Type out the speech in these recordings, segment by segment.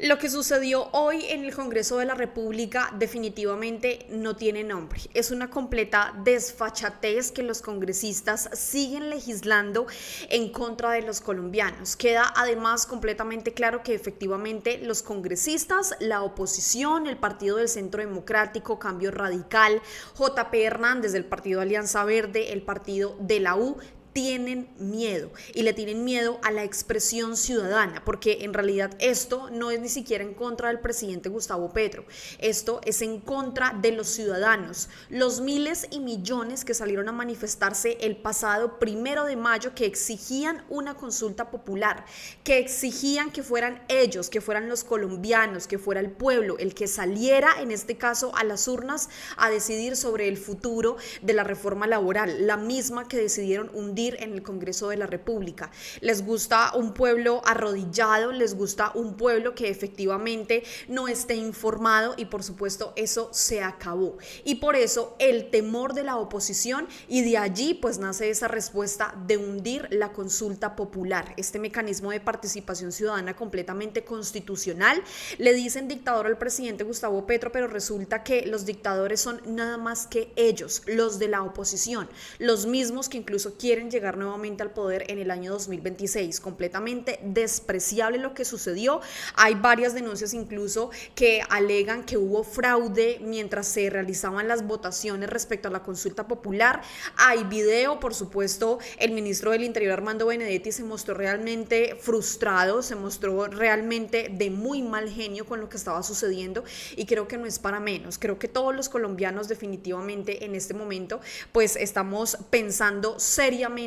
Lo que sucedió hoy en el Congreso de la República definitivamente no tiene nombre. Es una completa desfachatez que los congresistas siguen legislando en contra de los colombianos. Queda además completamente claro que efectivamente los congresistas, la oposición, el Partido del Centro Democrático, Cambio Radical, JP Hernández del Partido Alianza Verde, el Partido de la U, tienen miedo y le tienen miedo a la expresión ciudadana, porque en realidad esto no es ni siquiera en contra del presidente Gustavo Petro, esto es en contra de los ciudadanos, los miles y millones que salieron a manifestarse el pasado 1 de mayo, que exigían una consulta popular, que exigían que fueran ellos, que fueran los colombianos, que fuera el pueblo el que saliera en este caso a las urnas a decidir sobre el futuro de la reforma laboral, la misma que decidieron hundir en el Congreso de la República. Les gusta un pueblo arrodillado, les gusta un pueblo que efectivamente no esté informado, y por supuesto eso se acabó. Y por eso el temor de la oposición, y de allí pues nace esa respuesta de hundir la consulta popular, este mecanismo de participación ciudadana completamente constitucional. Le dicen dictador al presidente Gustavo Petro, pero resulta que los dictadores son nada más que ellos, los de la oposición, los mismos que incluso quieren llegar nuevamente al poder en el año 2026. Completamente despreciable lo que sucedió. Hay varias denuncias incluso que alegan que hubo fraude mientras se realizaban las votaciones respecto a la consulta popular. Hay video, por supuesto, el ministro del Interior Armando Benedetti se mostró realmente frustrado, se mostró realmente de muy mal genio con lo que estaba sucediendo, y creo que no es para menos. Creo que todos los colombianos definitivamente en este momento pues estamos pensando seriamente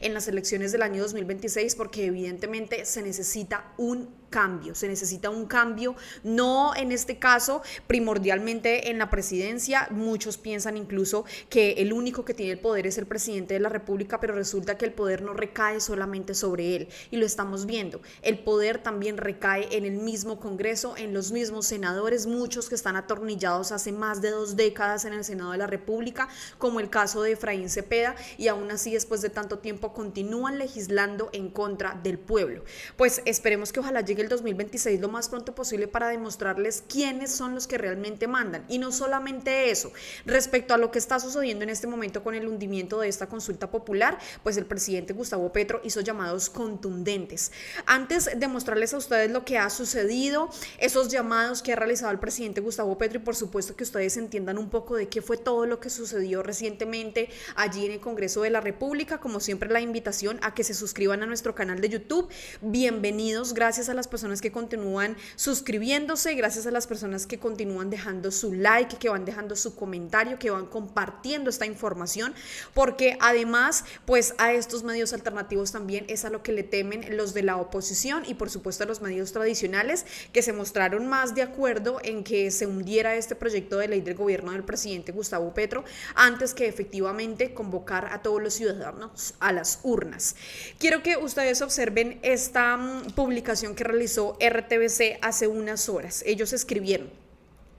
en las elecciones del año 2026, porque evidentemente se necesita un cambio, no en este caso primordialmente en la presidencia. Muchos piensan incluso que el único que tiene el poder es el presidente de la República, pero resulta que el poder no recae solamente sobre él, y lo estamos viendo. El poder también recae en el mismo Congreso, en los mismos senadores, muchos que están atornillados hace más de 2 décadas en el Senado de la República, como el caso de Efraín Cepeda, y aún así después de tanto tiempo continúan legislando en contra del pueblo. Pues esperemos que ojalá llegue el 2026 lo más pronto posible para demostrarles quiénes son los que realmente mandan. Y no solamente eso, respecto a lo que está sucediendo en este momento con el hundimiento de esta consulta popular, pues el presidente Gustavo Petro hizo llamados contundentes. Antes de mostrarles a ustedes lo que ha sucedido, esos llamados que ha realizado el presidente Gustavo Petro, y por supuesto que ustedes entiendan un poco de qué fue todo lo que sucedió recientemente allí en el Congreso de la República, como siempre la invitación a que se suscriban a nuestro canal de YouTube. Bienvenidos, gracias a las personas que continúan suscribiéndose, gracias a las personas que continúan dejando su like, que van dejando su comentario, que van compartiendo esta información, porque además pues a estos medios alternativos también es a lo que le temen los de la oposición, y por supuesto a los medios tradicionales, que se mostraron más de acuerdo en que se hundiera este proyecto de ley del gobierno del presidente Gustavo Petro antes que efectivamente convocar a todos los ciudadanos a las urnas. Quiero que ustedes observen esta publicación que realizó RTBC hace unas horas. Ellos escribieron: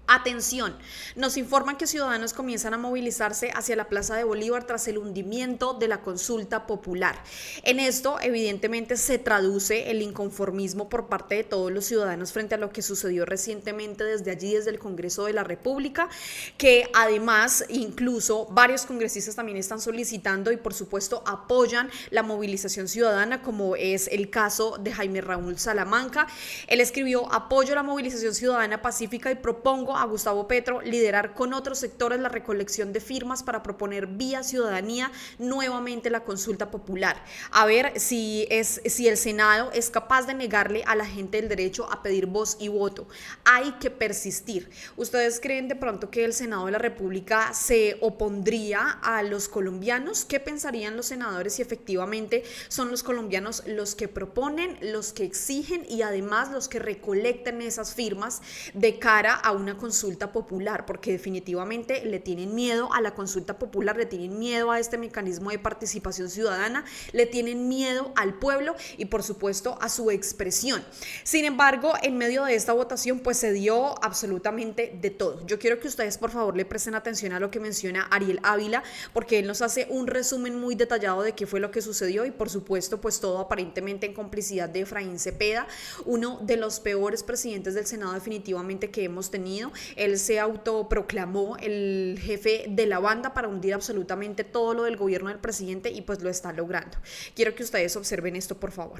atención, nos informan que ciudadanos comienzan a movilizarse hacia la Plaza de Bolívar tras el hundimiento de la consulta popular. En esto, evidentemente, se traduce el inconformismo por parte de todos los ciudadanos frente a lo que sucedió recientemente desde allí, desde el Congreso de la República, que además, incluso varios congresistas también están solicitando y por supuesto apoyan la movilización ciudadana, como es el caso de Jaime Raúl Salamanca. Él escribió: apoyo la movilización ciudadana pacífica y propongo a Gustavo Petro liderar con otros sectores la recolección de firmas para proponer vía ciudadanía nuevamente la consulta popular. A ver si el Senado es capaz de negarle a la gente el derecho a pedir voz y voto. Hay que persistir. ¿Ustedes creen de pronto que el Senado de la República se opondría a los colombianos? ¿Qué pensarían los senadores si efectivamente son los colombianos los que proponen, los que exigen y además los que recolectan esas firmas de cara a una consulta popular, porque definitivamente le tienen miedo a la consulta popular, le tienen miedo a este mecanismo de participación ciudadana, le tienen miedo al pueblo y por supuesto a su expresión. Sin embargo, en medio de esta votación pues se dio absolutamente de todo. Yo quiero que ustedes por favor le presten atención a lo que menciona Ariel Ávila, porque él nos hace un resumen muy detallado de qué fue lo que sucedió y por supuesto pues todo aparentemente en complicidad de Efraín Cepeda, uno de los peores presidentes del Senado definitivamente que hemos tenido. Él se autoproclamó el jefe de la banda para hundir absolutamente todo lo del gobierno del presidente y pues lo está logrando. Quiero que ustedes observen esto por favor.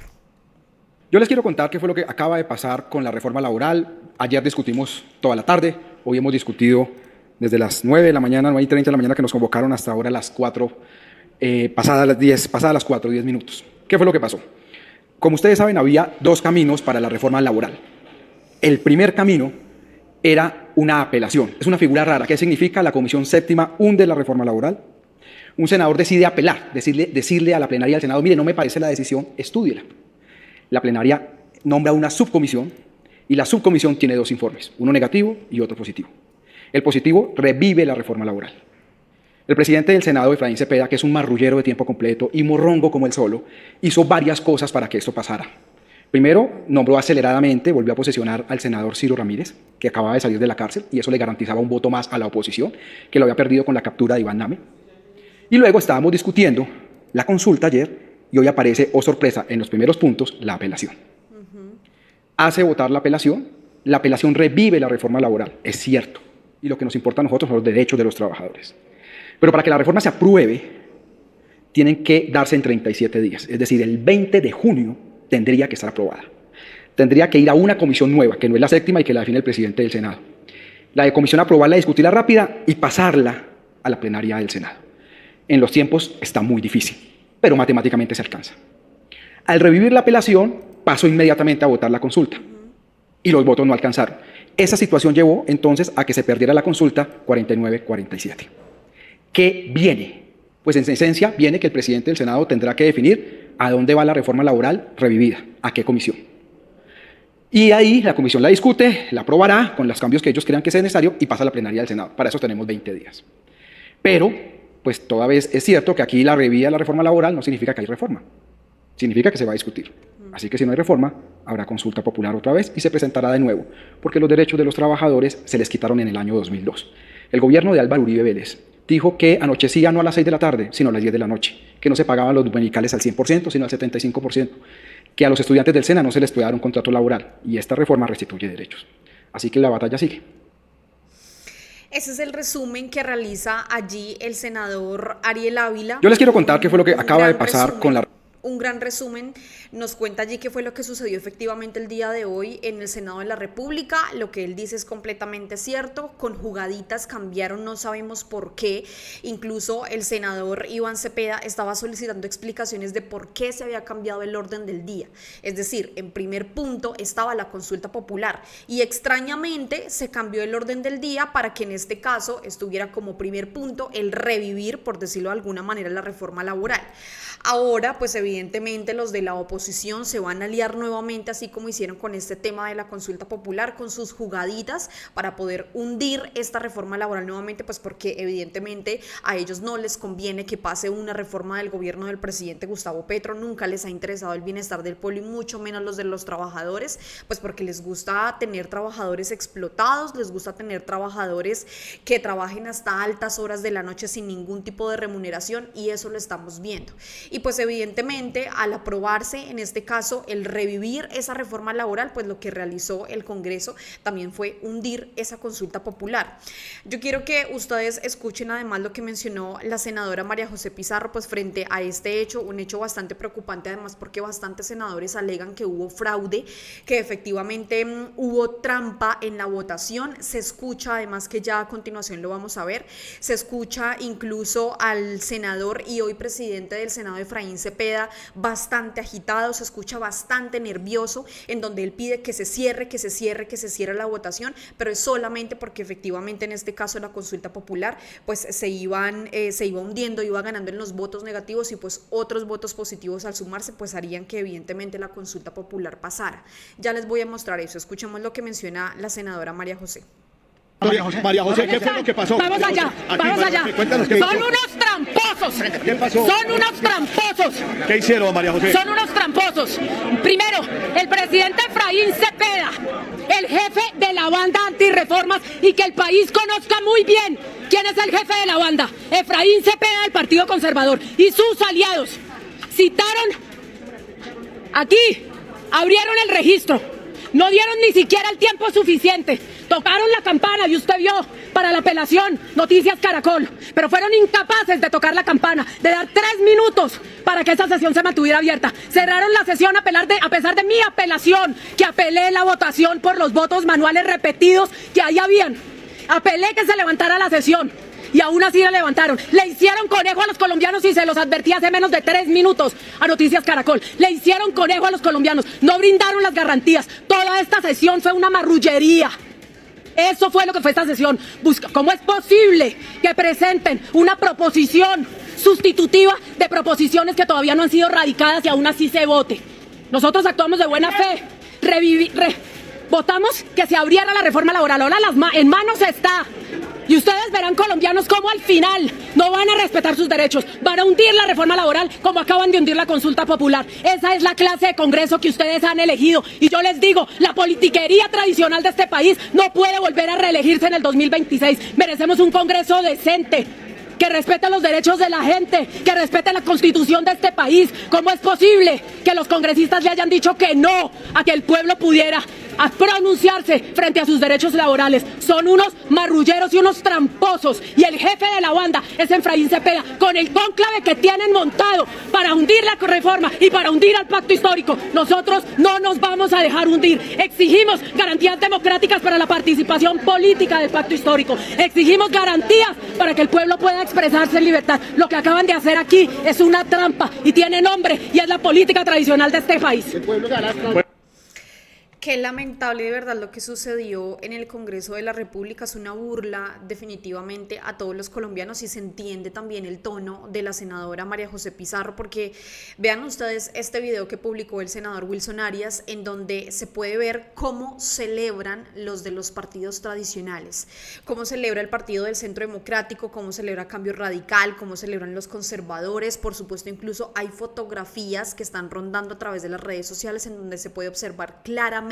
Yo les quiero contar qué fue lo que acaba de pasar con la reforma laboral. Ayer discutimos toda la tarde, hoy hemos discutido desde las 9 de la mañana, 9:30 de la mañana que nos convocaron hasta ahora las 4, pasadas las 4, 10 minutos. ¿Qué fue lo que pasó? Como ustedes saben, había dos caminos para la reforma laboral. El primer camino era una apelación. Es una figura rara. ¿Qué significa? La Comisión Séptima hunde la reforma laboral. Un senador decide apelar, decirle a la plenaria del Senado, mire, no me parece la decisión, estúdiela. La plenaria nombra una subcomisión y la subcomisión tiene dos informes, uno negativo y otro positivo. El positivo revive la reforma laboral. El presidente del Senado, Efraín Cepeda, que es un marrullero de tiempo completo y morrongo como él solo, hizo varias cosas para que esto pasara. Primero, nombró aceleradamente, volvió a posesionar al senador Ciro Ramírez, que acababa de salir de la cárcel, y eso le garantizaba un voto más a la oposición, que lo había perdido con la captura de Iván Name. Y luego estábamos discutiendo la consulta ayer, y hoy aparece, oh sorpresa, en los primeros puntos, la apelación. Hace votar la apelación revive la reforma laboral, es cierto, y lo que nos importa a nosotros son los derechos de los trabajadores. Pero para que la reforma se apruebe, tienen que darse en 37 días, es decir, el 20 de junio tendría que estar aprobada. Tendría que ir a una comisión nueva, que no es la séptima y que la define el presidente del Senado. La de comisión aprobarla, discutirla rápida y pasarla a la plenaria del Senado. En los tiempos está muy difícil, pero matemáticamente se alcanza. Al revivir la apelación, pasó inmediatamente a votar la consulta y los votos no alcanzaron. Esa situación llevó entonces a que se perdiera la consulta 49-47. ¿Qué viene? Pues en esencia viene que el presidente del Senado tendrá que definir a dónde va la reforma laboral revivida, a qué comisión. Y ahí la comisión la discute, la aprobará con los cambios que ellos crean que sea necesario y pasa a la plenaria del Senado. Para eso tenemos 20 días. Pero, pues toda vez es cierto que aquí la revivida de la reforma laboral no significa que hay reforma. Significa que se va a discutir. Así que si no hay reforma, habrá consulta popular otra vez y se presentará de nuevo, porque los derechos de los trabajadores se les quitaron en el año 2002. El gobierno de Álvaro Uribe Vélez dijo que anochecía no a las 6 de la tarde, sino a las 10 de la noche, que no se pagaban los dominicales al 100%, sino al 75%, que a los estudiantes del SENA no se les puede dar un contrato laboral, y esta reforma restituye derechos. Así que la batalla sigue. Ese es el resumen que realiza allí el senador Ariel Ávila. Yo les quiero contar qué fue lo que acaba de pasar con la... Un gran resumen, nos cuenta allí qué fue lo que sucedió efectivamente el día de hoy en el Senado de la República. Lo que él dice es completamente cierto, con jugaditas cambiaron, no sabemos por qué. Incluso el senador Iván Cepeda estaba solicitando explicaciones de por qué se había cambiado el orden del día. Es decir, en primer punto estaba la consulta popular y extrañamente se cambió el orden del día para que en este caso estuviera como primer punto el revivir, por decirlo de alguna manera, la reforma laboral. Ahora, pues evidentemente los de la oposición se van a aliar nuevamente, así como hicieron con este tema de la consulta popular, con sus jugaditas para poder hundir esta reforma laboral nuevamente, pues porque evidentemente a ellos no les conviene que pase una reforma del gobierno del presidente Gustavo Petro, nunca les ha interesado el bienestar del pueblo y mucho menos los de los trabajadores, pues porque les gusta tener trabajadores explotados, les gusta tener trabajadores que trabajen hasta altas horas de la noche sin ningún tipo de remuneración y eso lo estamos viendo. Y pues evidentemente al aprobarse en este caso el revivir esa reforma laboral, pues lo que realizó el Congreso también fue hundir esa consulta popular. Yo quiero que ustedes escuchen además lo que mencionó la senadora María José Pizarro, pues frente a este hecho, un hecho bastante preocupante además porque bastantes senadores alegan que hubo fraude, que efectivamente hubo trampa en la votación. Se escucha además, que ya a continuación lo vamos a ver, se escucha incluso al senador y hoy presidente del Senado Efraín Cepeda bastante agitado, se escucha bastante nervioso, en donde él pide que se cierre la votación, pero es solamente porque efectivamente en este caso la consulta popular pues se iba hundiendo, iba ganando en los votos negativos y pues otros votos positivos al sumarse pues harían que evidentemente la consulta popular pasara. Ya les voy a mostrar eso, escuchemos lo que menciona la senadora María José. María José, ¿qué fue lo que pasó? Vamos allá, vamos allá. Cuéntanos qué Son pasó. unos tramposos. ¿Qué pasó? Son unos tramposos. ¿Qué hicieron, María José? Son unos tramposos. Primero, el presidente Efraín Cepeda, el jefe de la banda antirreformas, y que el país conozca muy bien quién es el jefe de la banda. Efraín Cepeda del Partido Conservador y sus aliados citaron aquí, abrieron el registro, no dieron ni siquiera el tiempo suficiente, tocaron la campana y usted vio para la apelación Noticias Caracol, pero fueron incapaces de tocar la campana, de dar 3 minutos para que esa sesión se mantuviera abierta. Cerraron la sesión a pesar de mi apelación, que apelé la votación por los votos manuales repetidos que ahí habían. Apelé que se levantara la sesión y aún así la levantaron. Le hicieron conejo a los colombianos y se los advertí hace menos de 3 minutos a Noticias Caracol. Le hicieron conejo a los colombianos, no brindaron las garantías. Toda esta sesión fue una marrullería. Eso fue lo que fue esta sesión. ¿Cómo es posible que presenten una proposición sustitutiva de proposiciones que todavía no han sido radicadas y aún así se vote? Nosotros actuamos de buena fe. Votamos que se abriera la reforma laboral. Ahora en manos está. Y ustedes verán, colombianos, cómo al final no van a respetar sus derechos. Van a hundir la reforma laboral como acaban de hundir la consulta popular. Esa es la clase de Congreso que ustedes han elegido. Y yo les digo, la politiquería tradicional de este país no puede volver a reelegirse en el 2026. Merecemos un Congreso decente, que respete los derechos de la gente, que respete la Constitución de este país. ¿Cómo es posible que los congresistas le hayan dicho que no a que el pueblo pudiera pronunciarse frente a sus derechos laborales? Son unos marrulleros y unos tramposos, y el jefe de la banda es Efraín Cepeda, con el cónclave que tienen montado para hundir la reforma y para hundir al pacto histórico. Nosotros no nos vamos a dejar hundir. Exigimos garantías democráticas para la participación política del pacto histórico. Exigimos garantías para que el pueblo pueda expresarse en libertad. Lo que acaban de hacer aquí es una trampa y tiene nombre, y es la política tradicional de este país. Qué lamentable de verdad lo que sucedió en el Congreso de la República. Es una burla definitivamente a todos los colombianos, y se entiende también el tono de la senadora María José Pizarro, porque vean ustedes este video que publicó el senador Wilson Arias, en donde se puede ver cómo celebran los de los partidos tradicionales, cómo celebra el Partido del Centro Democrático, cómo celebra Cambio Radical, cómo celebran los conservadores. Por supuesto, incluso hay fotografías que están rondando a través de las redes sociales en donde se puede observar claramente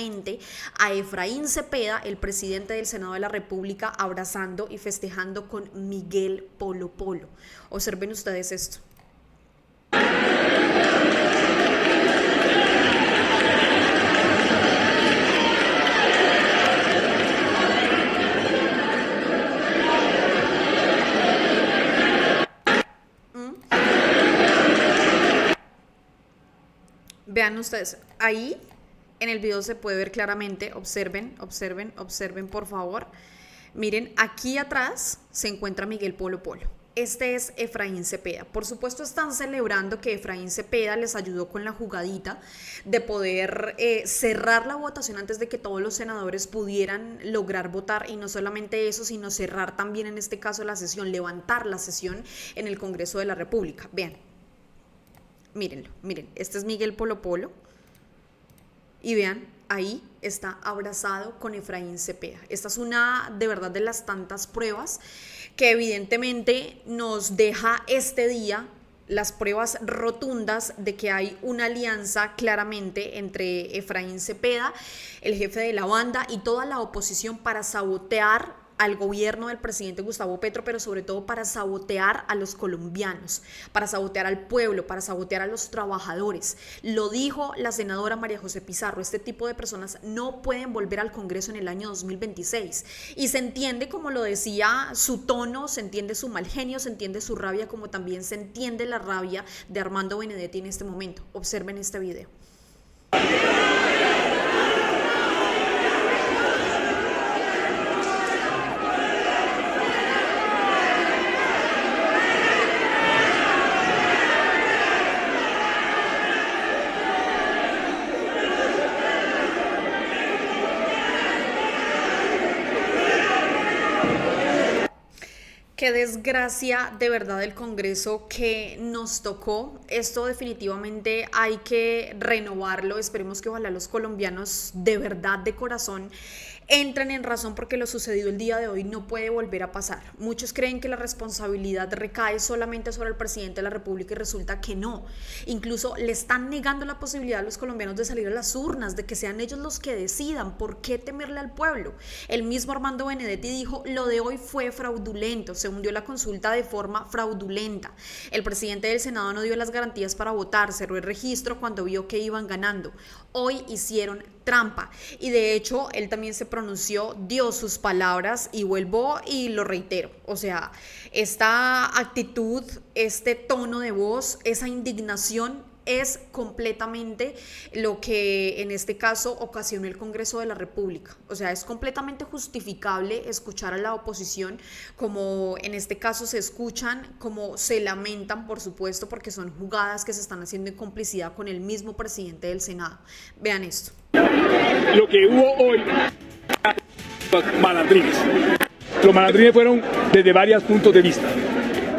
a Efraín Cepeda, el presidente del Senado de la República, abrazando y festejando con Miguel Polo Polo. Observen ustedes esto. Vean ustedes, ahí en el video se puede ver claramente, observen por favor. Miren, aquí atrás se encuentra Miguel Polo Polo. Este es Efraín Cepeda. Por supuesto, están celebrando que Efraín Cepeda les ayudó con la jugadita de poder cerrar la votación antes de que todos los senadores pudieran lograr votar, y no solamente eso, sino cerrar también en este caso la sesión, levantar la sesión en el Congreso de la República. Vean, mírenlo, miren, este es Miguel Polo Polo. Y vean, ahí está abrazado con Efraín Cepeda. Esta es una de verdad de las tantas pruebas que evidentemente nos deja este día, las pruebas rotundas de que hay una alianza claramente entre Efraín Cepeda, el jefe de la banda, y toda la oposición para sabotear al gobierno del presidente Gustavo Petro, pero sobre todo para sabotear a los colombianos, para sabotear al pueblo, para sabotear a los trabajadores. Lo dijo la senadora María José Pizarro, este tipo de personas no pueden volver al Congreso en el año 2026. Y se entiende, como lo decía, su tono, se entiende su mal genio, se entiende su rabia, como también se entiende la rabia de Armando Benedetti en este momento. Observen este video. Qué desgracia de verdad el Congreso que nos tocó. Esto definitivamente hay que renovarlo. Esperemos que ojalá los colombianos de verdad, de corazón, entren en razón porque lo sucedido el día de hoy no puede volver a pasar. Muchos creen que la responsabilidad recae solamente sobre el presidente de la República y resulta que no. Incluso le están negando la posibilidad a los colombianos de salir a las urnas, de que sean ellos los que decidan. ¿Por qué temerle al pueblo? El mismo Armando Benedetti dijo: lo de hoy fue fraudulento, se hundió la consulta de forma fraudulenta. El presidente del Senado no dio las garantías para votar, cerró el registro cuando vio que iban ganando. Hoy hicieron trampa y de hecho él también se pronunció, dio sus palabras y vuelvo y lo reitero. O sea, esta actitud, este tono de voz, esa indignación es completamente lo que en este caso ocasionó el Congreso de la República. O sea, es completamente justificable escuchar a la oposición como en este caso se escuchan, como se lamentan, por supuesto, porque son jugadas que se están haciendo en complicidad con el mismo presidente del Senado. Vean esto. Lo que hubo hoy, malandrines. Los malandrines fueron desde varios puntos de vista.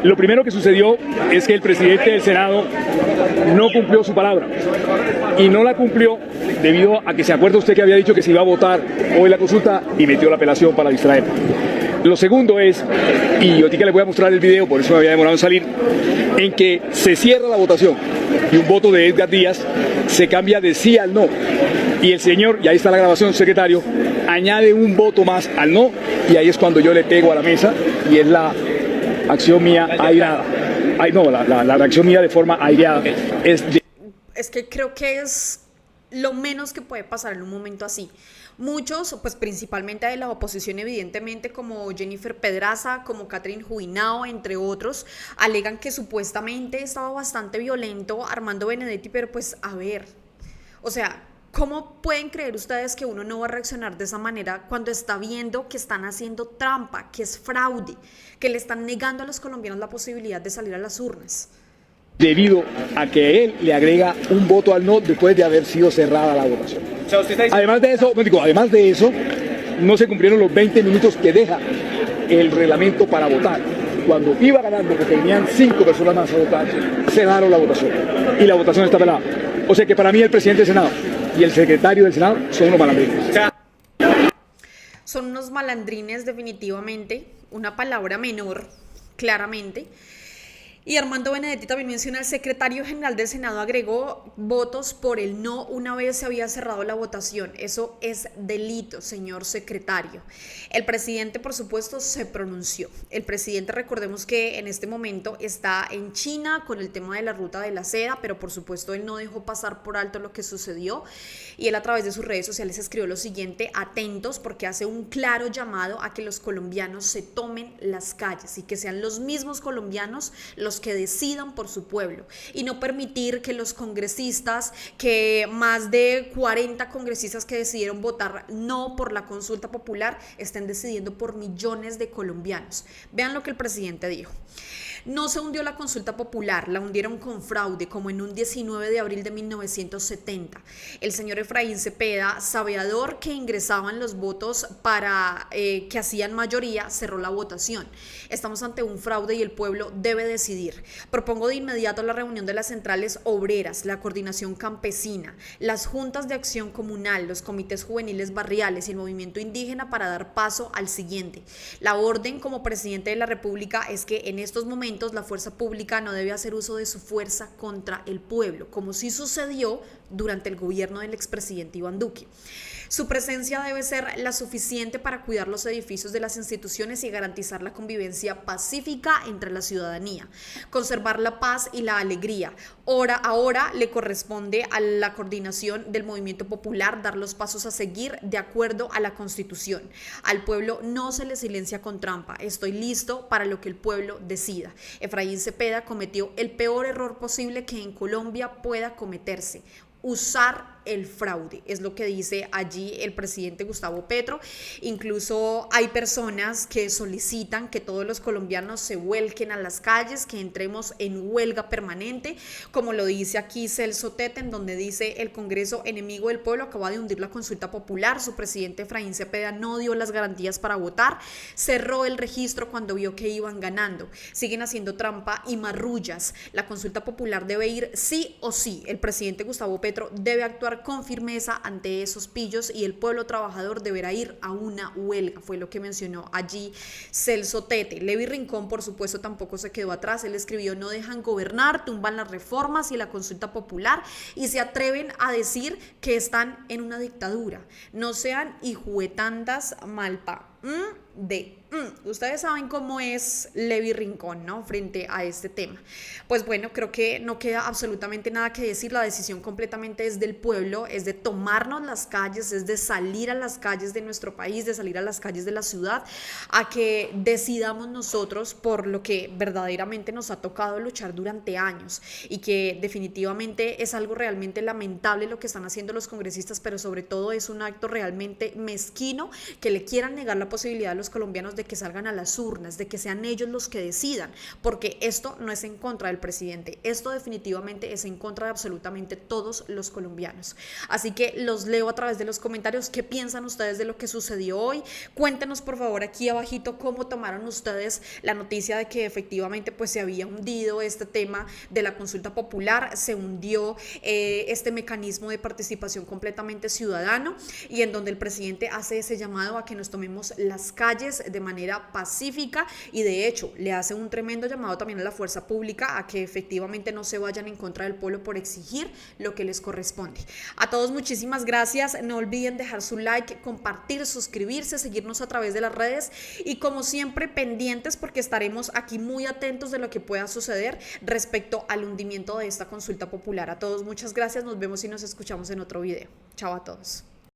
Lo primero que sucedió es que el presidente del Senado no cumplió su palabra y no la cumplió debido a que se acuerda usted que había dicho que se iba a votar hoy la consulta y metió la apelación para distraer. Lo segundo es, y ahorita les voy a mostrar el video, por eso me había demorado en salir, en que se cierra la votación y un voto de Edgar Díaz se cambia de sí al no. Y el señor, y ahí está la grabación, secretario, añade un voto más al no y ahí es cuando yo le pego a la mesa y es la acción mía airada. Ay, no, la reacción mía de forma aireada. Es que creo que es lo menos que puede pasar en un momento así. Muchos, pues principalmente de la oposición evidentemente, como Jennifer Pedraza, como Catherine Juinao, entre otros, alegan que supuestamente estaba bastante violento Armando Benedetti, pero pues a ver, o sea, ¿cómo pueden creer ustedes que uno no va a reaccionar de esa manera cuando está viendo que están haciendo trampa, que es fraude, que le están negando a los colombianos la posibilidad de salir a las urnas? Debido a que él le agrega un voto al no después de haber sido cerrada la votación. Además de eso, no se cumplieron los 20 minutos que deja el reglamento para votar. Cuando iba ganando, porque tenían 5 personas más a votar, cerraron la votación y la votación está pelada. O sea que para mí el presidente del Senado y el secretario del Senado son unos malandrines. Son unos malandrines definitivamente, una palabra menor, claramente. Y Armando Benedetti también menciona: el secretario general del Senado agregó votos por el no una vez se había cerrado la votación. Eso es delito, señor secretario. El presidente, por supuesto, se pronunció. El presidente, recordemos que en este momento está en China con el tema de la ruta de la seda, pero por supuesto él no dejó pasar por alto lo que sucedió y él a través de sus redes sociales escribió lo siguiente: atentos, porque hace un claro llamado a que los colombianos se tomen las calles y que sean los mismos colombianos los que decidan por su pueblo y no permitir que los congresistas, que más de 40 congresistas que decidieron votar no por la consulta popular, estén decidiendo por millones de colombianos. Vean lo que el presidente dijo: no se hundió la consulta popular, la hundieron con fraude, como en un 19 de abril de 1970. El señor Efraín Cepeda, sabeador que ingresaban los votos para que hacían mayoría, cerró la votación. Estamos ante un fraude y el pueblo debe decidir. Propongo de inmediato la reunión de las centrales obreras, la coordinación campesina, las juntas de acción comunal, los comités juveniles barriales y el movimiento indígena para dar paso al siguiente. La orden como presidente de la República es que en estos momentos la fuerza pública no debe hacer uso de su fuerza contra el pueblo, como sí sucedió durante el gobierno del expresidente Iván Duque. Su presencia debe ser la suficiente para cuidar los edificios de las instituciones y garantizar la convivencia pacífica entre la ciudadanía, conservar la paz y la alegría. Ahora le corresponde a la coordinación del movimiento popular dar los pasos a seguir de acuerdo a la Constitución. Al pueblo no se le silencia con trampa. Estoy listo para lo que el pueblo decida. Efraín Cepeda cometió el peor error posible que en Colombia pueda cometerse: usar el fraude, es lo que dice allí el presidente Gustavo Petro. Incluso hay personas que solicitan que todos los colombianos se vuelquen a las calles, que entremos en huelga permanente, como lo dice aquí Celso Tete, en donde dice: el Congreso enemigo del pueblo acaba de hundir la consulta popular, su presidente Efraín Cepeda no dio las garantías para votar, cerró el registro cuando vio que iban ganando, siguen haciendo trampa y marrullas, la consulta popular debe ir sí o sí, el presidente Gustavo Petro debe actuar actuar con firmeza ante esos pillos y el pueblo trabajador deberá ir a una huelga, fue lo que mencionó allí Celso Tete. Levi Rincón, por supuesto, tampoco se quedó atrás. Él escribió: no dejan gobernar, tumban las reformas y la consulta popular y se atreven a decir que están en una dictadura. No sean hijuetandas malpa. Ustedes saben cómo es Levi Rincón, ¿no? Frente a este tema. Pues bueno, creo que no queda absolutamente nada que decir. La decisión completamente es del pueblo, es de tomarnos las calles, es de salir a las calles de nuestro país, de salir a las calles de la ciudad, a que decidamos nosotros por lo que verdaderamente nos ha tocado luchar durante años, y que definitivamente es algo realmente lamentable lo que están haciendo los congresistas, pero sobre todo es un acto realmente mezquino que le quieran negar la posibilidad a los colombianos de que salgan a las urnas, de que sean ellos los que decidan, porque esto no es en contra del presidente, esto definitivamente es en contra de absolutamente todos los colombianos. Así que los leo a través de los comentarios. ¿Qué piensan ustedes de lo que sucedió hoy? Cuéntenos por favor aquí abajito cómo tomaron ustedes la noticia de que efectivamente pues se había hundido este tema de la consulta popular, se hundió este mecanismo de participación completamente ciudadano, y en donde el presidente hace ese llamado a que nos tomemos las calles de manera pacífica, y de hecho le hace un tremendo llamado también a la fuerza pública a que efectivamente no se vayan en contra del pueblo por exigir lo que les corresponde. A todos muchísimas gracias, no olviden dejar su like, compartir, suscribirse, seguirnos a través de las redes y como siempre pendientes porque estaremos aquí muy atentos de lo que pueda suceder respecto al hundimiento de esta consulta popular. A todos muchas gracias, nos vemos y nos escuchamos en otro video. Chao a todos.